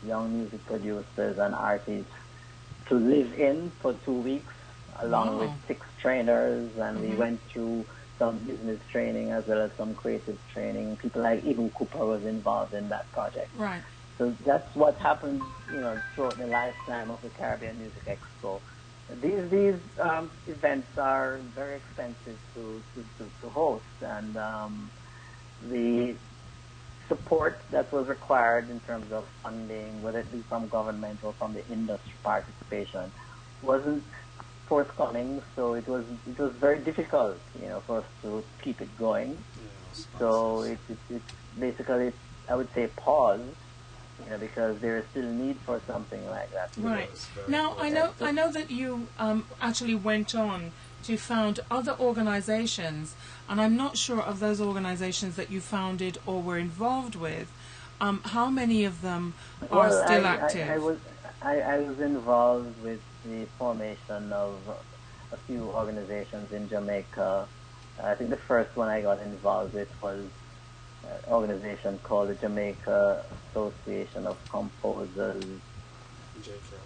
young music producers and artists to live in for 2 weeks, along with Wow. 6 trainers, and we Mm-hmm. went through some business training as well as some creative training. People like Ibu Cooper was involved in that project. Right. So that's what happened, throughout the lifetime of the Caribbean Music Expo. These events are very expensive to host, and the support that was required in terms of funding, whether it be from government or from the industry participation, wasn't forthcoming. So it was very difficult, for us to keep it going. Yeah, So sponsors. it basically, I would say, paused, because there is still need for something like that. Right. Yes, very Now, I important. know I know that you actually went on to found other organizations, and I'm not sure of those organizations that you founded or were involved with. How many of them are Well, still I active? was I was involved with the formation of a few organizations in Jamaica. I think the first one I got involved with was an organization called the Jamaica Association of Composers, JCap.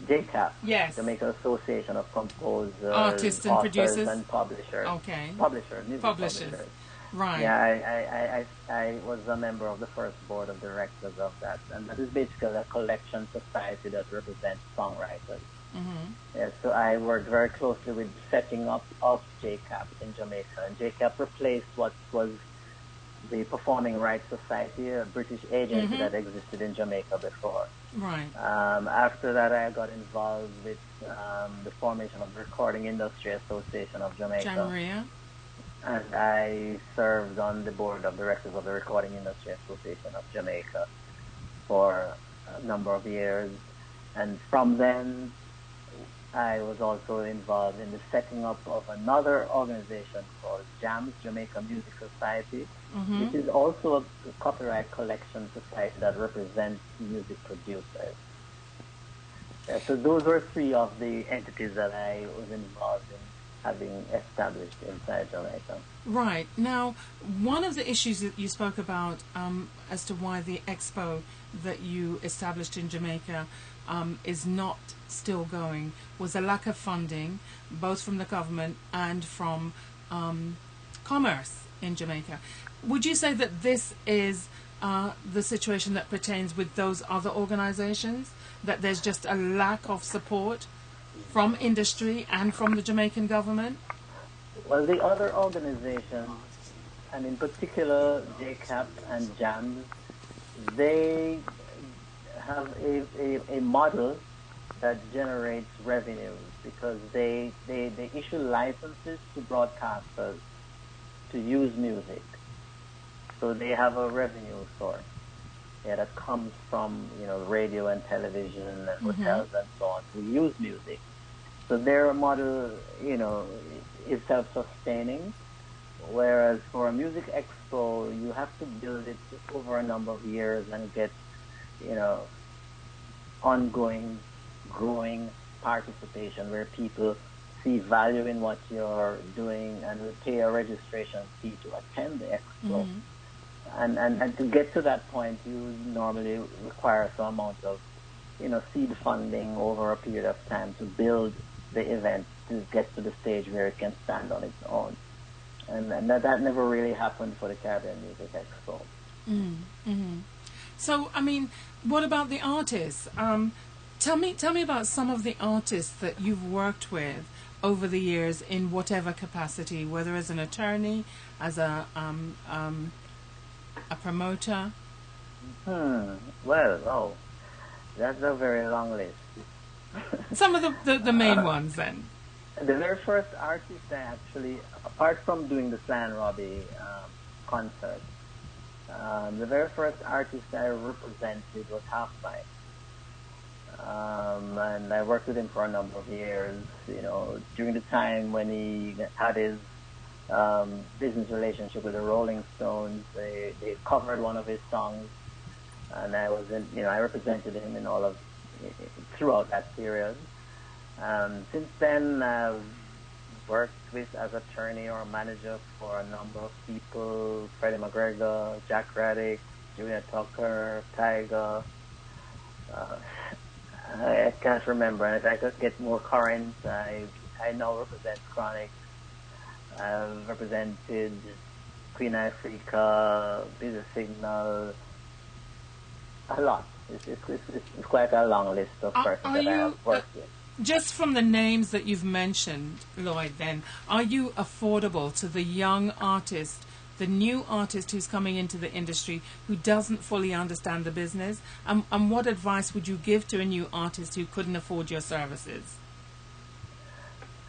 JCAP, Yes. Jamaica Association of Composers, Artists and Authors, producers? and Publishers. Okay. Music Publishers. publishers. Right. Yeah, I was a member of the first board of directors of that, and that is basically a collection society that represents songwriters. Mm-hmm. Yeah, so I worked very closely with setting up of JCAP in Jamaica, and JCAP replaced what was the Performing Rights Society, a British agency Mm-hmm. that existed in Jamaica before. Right. After that, I got involved with the formation of the Recording Industry Association of Jamaica, Jamaria. and I served on the board of directors of the Recording Industry Association of Jamaica for a number of years. And from then, I was also involved in the setting up of another organization called JAMS, Jamaica Music Society, Mm-hmm. which is also a copyright collection society that represents music producers. Yeah, so those were three of the entities that I was involved in having established inside Jamaica. Right. Now, one of the issues that you spoke about as to why the expo that you established in Jamaica is not still going was a lack of funding, both from the government and from commerce in Jamaica. Would you say that this is the situation that pertains with those other organizations? That there's just a lack of support from industry and from the Jamaican government? Well, the other organizations, and in particular JCAP and JAMS, they have a model that generates revenues because they issue licenses to broadcasters to use music. So they have a revenue source, yeah, that comes from, radio and television and Mm-hmm. hotels and so on who use music. So their model, is self-sustaining, whereas for a music expo, you have to build it over a number of years and get, you know, ongoing, growing participation where people see value in what you're doing and will pay a registration fee to attend the expo. Mm-hmm. And to get to that point, you normally require some amount of, seed funding over a period of time to build the event to get to the stage where it can stand on its own. And that never really happened for the Caribbean Music Expo. Mm-hmm. So, I mean, what about the artists? Tell me about some of the artists that you've worked with over the years in whatever capacity, whether as an attorney, as a promoter. Well, oh, that's a very long list. Some of the main uh, ones, then. the very first artist I actually, apart from doing the Slan Robbie concert, the very first artist I represented was Half Life. And I worked with him for a number of years, during the time when he had his business relationship with the Rolling Stones. They covered one of his songs, and I represented him in all of throughout that period. Since then, I've worked with as attorney or manager for a number of people: Freddie McGregor, Jack Raddick, Julia Tucker, Tyga. Uh, I can't remember. And if I could get more current, I now represent Chronic. I've represented Queen Africa, Busy Signal, a lot. It's quite a long list of persons Are that I have you worked with. just from the names that you've mentioned, Lloyd? Then are you affordable to the young artist, the new artist who's coming into the industry who doesn't fully understand the business? And what advice would you give to a new artist who couldn't afford your services?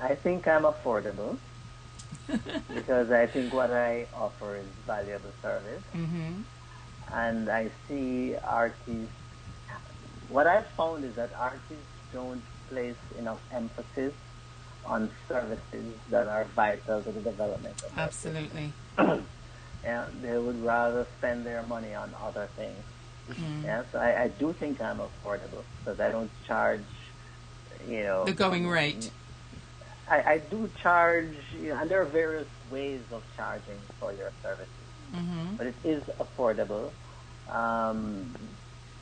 I think I'm affordable because I think what I offer is valuable service. Mm-hmm. And I see artists, what I've found is that artists don't place enough emphasis on services that are vital to the development of their Absolutely. business. Yeah, they would rather spend their money on other things. Yeah, so I do think I'm affordable because I don't charge, The going rate. I do charge, and there are various ways of charging for your services, Mm-hmm. but it is affordable.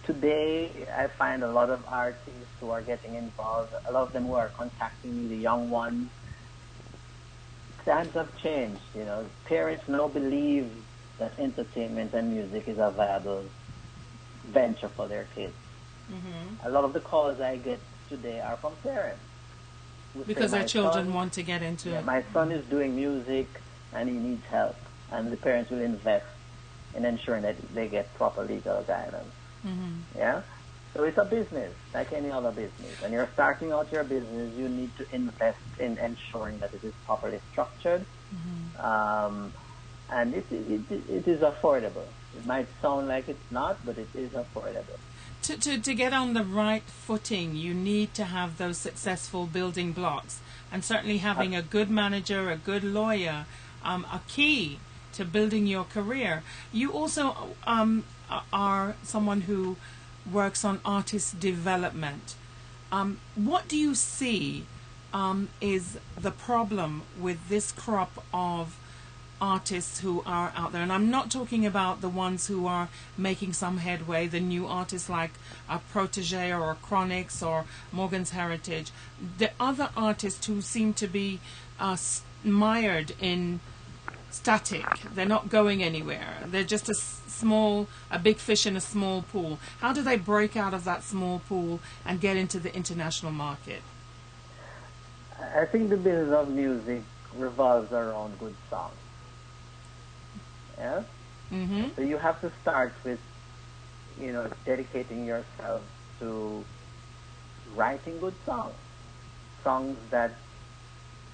Today, I find a lot of artists who are getting involved, a lot of them who are contacting me, the young ones. Times have changed, Parents now believe that entertainment and music is a viable venture for their kids. Mm-hmm. A lot of the calls I get today are from parents who say, Because their children want to get into yeah, it. my son is doing music and he needs help, and the parents will invest in ensuring that they get proper legal guidance. Mm-hmm. Yeah? So it's a business, like any other business. When you're starting out your business, you need to invest in ensuring that it is properly structured. Mm-hmm. And it is affordable. It might sound like it's not, but it is affordable. To get on the right footing, you need to have those successful building blocks. And certainly having a good manager, a good lawyer, a key to building your career. You also are someone who works on artist development. What do you see is the problem with this crop of artists who are out there? And I'm not talking about the ones who are making some headway, the new artists like a Protege or a Chronix or Morgan's Heritage. The other artists who seem to be mired in static. They're not going anywhere. They're just a big fish in a small pool. How do they break out of that small pool and get into the international market? I think the business of music revolves around good songs. Yeah? Mm-hmm. So you have to start with, dedicating yourself to writing good songs. Songs that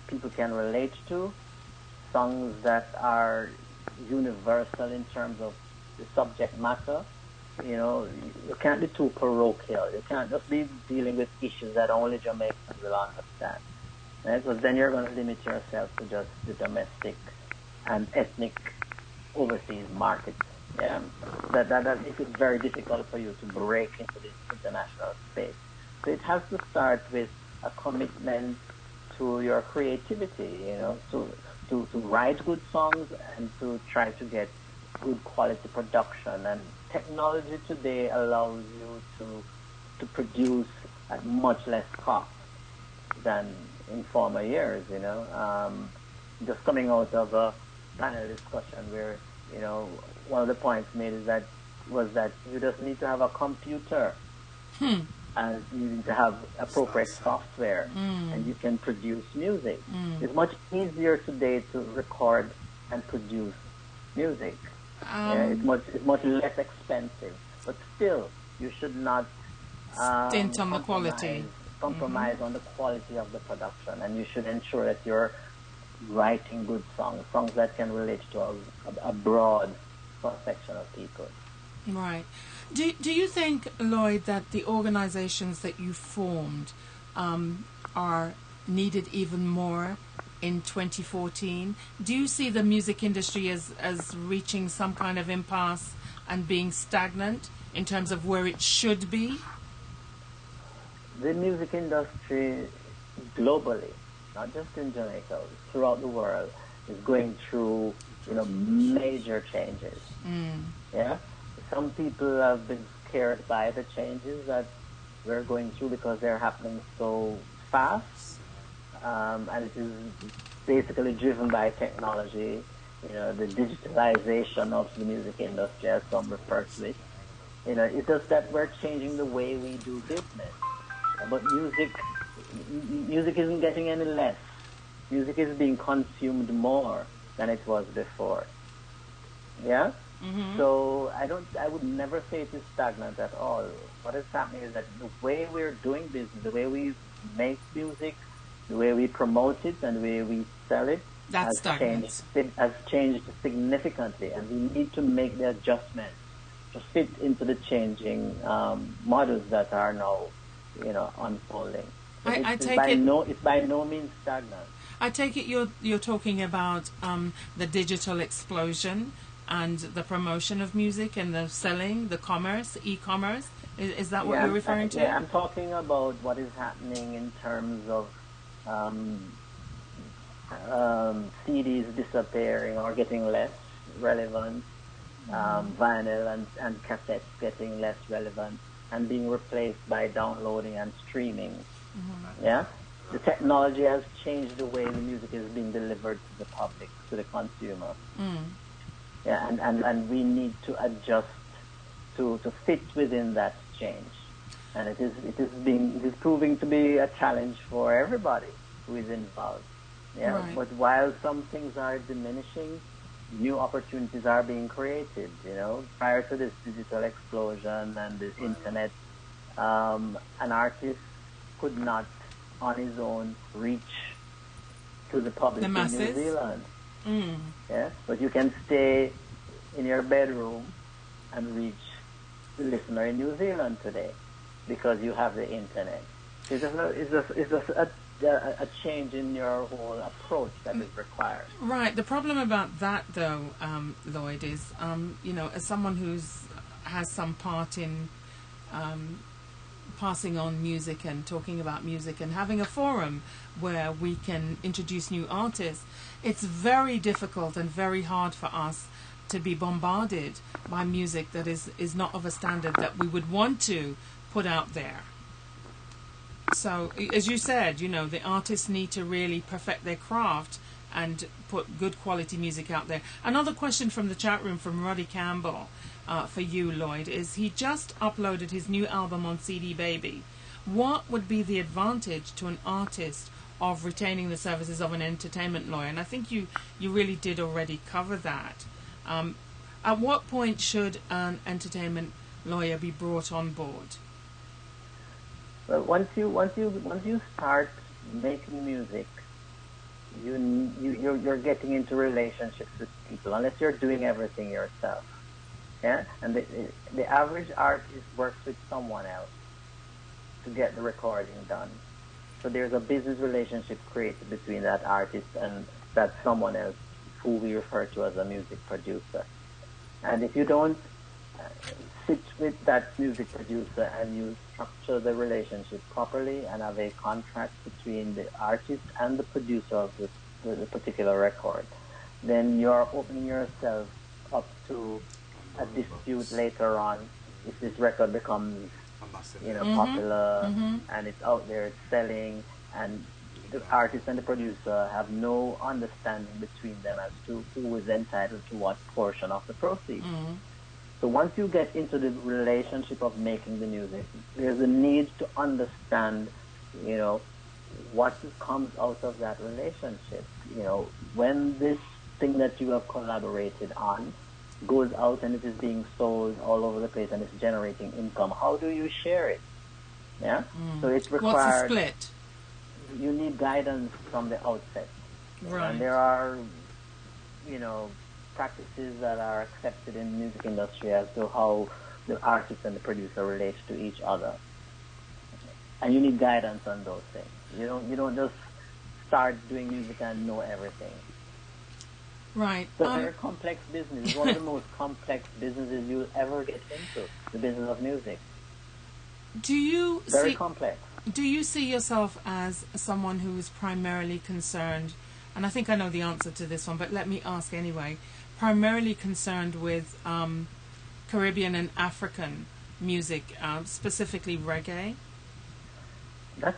people can relate to, songs that are universal in terms of the subject matter. You can't be too parochial. You can't just be dealing with issues that only Jamaicans will understand. Right? Because then you're going to limit yourself to just the domestic and ethnic overseas market. Yeah, that makes it very difficult for you to break into this international space. So it has to start with a commitment to your creativity, to write good songs and to try to get good quality production. And technology today allows you to produce at much less cost than in former years, just coming out of a panel discussion where, one of the points made was that you just need to have a computer and you need to have appropriate software and you can produce music. It's much easier today to record and produce music. Yeah, it's much less expensive, but still you should not Stint on the quality. compromise on the quality of the production, and you should ensure that you're writing good songs that can relate to a broad cross-section of people. Right. Do you think, Lloyd, that the organizations that you formed are needed even more in 2014? Do you see the music industry as reaching some kind of impasse and being stagnant in terms of where it should be? The music industry globally, not just in Jamaica, throughout the world, is going through, major changes. Yeah, some people have been scared by the changes that we're going through because they're happening so fast, and it is basically driven by technology. The digitalization of the music industry, as some refer to it. It's just that we're changing the way we do business. But music isn't getting any less. Music is being consumed more than it was before. Yeah? Mm-hmm. So I would never say it is stagnant at all. What is happening is that the way we're doing business, the way we make music, the way we promote it, and the way we sell it has changed significantly, and we need to make the adjustment to fit into the changing models that are now, unfolding. It's by no means stagnant. I take it you're talking about the digital explosion and the promotion of music and the selling, the commerce, e-commerce. Is that what you're referring to? Yeah, I'm talking about what is happening in terms of CDs disappearing or getting less relevant, vinyl and cassettes getting less relevant and being replaced by downloading and streaming. Mm-hmm. Yeah? The technology has changed the way the music is being delivered to the public, to the consumer. Mm. Yeah, and we need to adjust to fit within that change. And it is proving to be a challenge for everybody who is involved. Yeah. Right. But while some things are diminishing, new opportunities are being created. Prior to this digital explosion and the internet, an artist could not on his own reach to the public in New Zealand. Mm. Yeah, but you can stay in your bedroom and reach the listener in New Zealand today because you have the internet. It's just a change in your whole approach that is required. Right. The problem about that, though, Lloyd, is as someone has some part in passing on music and talking about music and having a forum where we can introduce new artists, it's very difficult and very hard for us to be bombarded by music that is not of a standard that we would want to put out there. So, as you said, the artists need to really perfect their craft and put good quality music out there. Another question from the chat room from Roddy Campbell for you, Lloyd, is he just uploaded his new album on CD Baby. What would be the advantage to an artist of retaining the services of an entertainment lawyer? And I think you really did already cover that. At what point should an entertainment lawyer be brought on board? Well, once you start making music, you're getting into relationships with people unless you're doing everything yourself. Yeah, and the average artist works with someone else to get the recording done. So there's a business relationship created between that artist and that someone else, who we refer to as a music producer. And if you don't sit with that music producer and you structure the relationship properly and have a contract between the artist and the producer of the particular record, then you're opening yourself up to a dispute later on if this record becomes popular and it's out there, it's selling, and the artist and the producer have no understanding between them as to who is entitled to what portion of the proceeds. Mm-hmm. So once you get into the relationship of making the music, there's a need to understand, what comes out of that relationship. When this thing that you have collaborated on goes out and it is being sold all over the place and it's generating income, how do you share it? Yeah? So it's required. What's the split? You need guidance from the outset. Right. And there are, practices that are accepted in the music industry as to how the artist and the producer relate to each other. And you need guidance on those things. You don't just start doing music and know everything. Right. It's a very complex business. It's one of the most complex businesses you'll ever get into, the business of music. Very complex. Do you see yourself as someone who is primarily concerned, and I think I know the answer to this one, but let me ask anyway, primarily concerned with Caribbean and African music, specifically reggae?